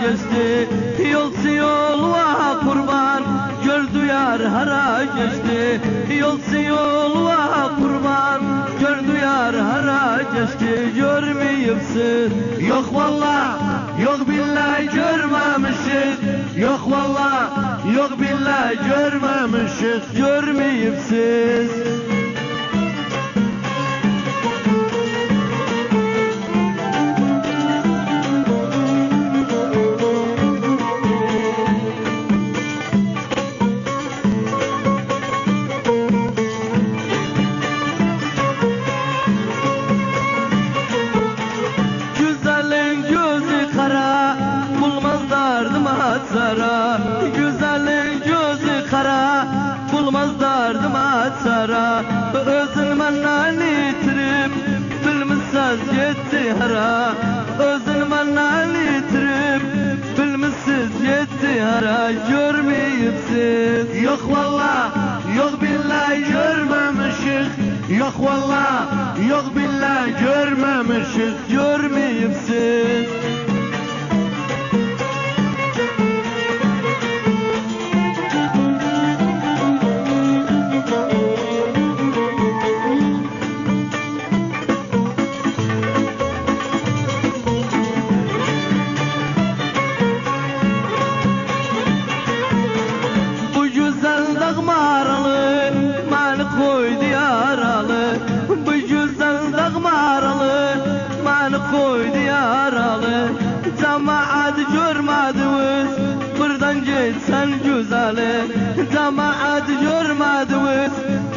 geçti. Yolcu yolva kurban gördü yar hara geçti. Yolcu yolva kurban gördü yar hara geçti. Görmeyipsiz yok valla yok billahi görmemişiz. Yok valla yok billahi görmemişiz. Görmeyipsiz. Sara, güzelin gözü kara, bulmaz dardım atsara. Özün benden itirip, bilmişsiz yetti hara. Özün benden itirip, bilmişsiz yetti hara. Görmeyipsiz yok valla, yok billahi görmemişiz. Yok valla, yok billahi görmemişiz. Görmeyipsiz. Dağmaralı, mani koydu yaralı. Bu güzel dağmaralı, mani koydu yaralı. Cemaat görmediniz, buradan geçsen güzeli. Cemaat görmediniz,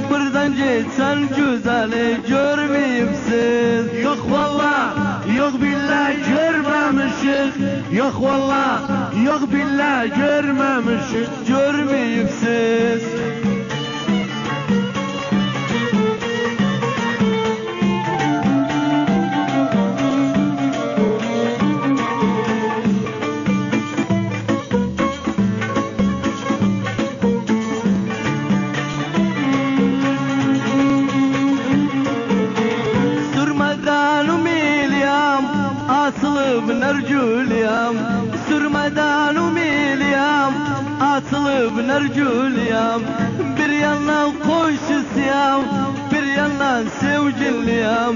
buradan geçsen güzeli. Görmeyipsiz yok valla, yok billahi görmemişiz. Yok valla, yok billahi görmemişiz. Görmeyipsiz. Asılıp nergüliyam, sürmeden umiliyam. Asılıp nergüliyam, bir yandan koşusuyam, bir yandan sevgiliyam.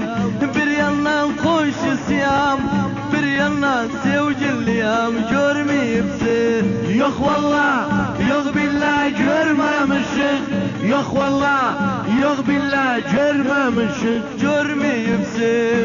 Bir yandan koşusuyam, bir yandan sevgiliyam. Görmeyipsiz yok valla, yok billahi görmemişiz. Yok valla, yok billahi görmemişiz. Görmeyipsiz.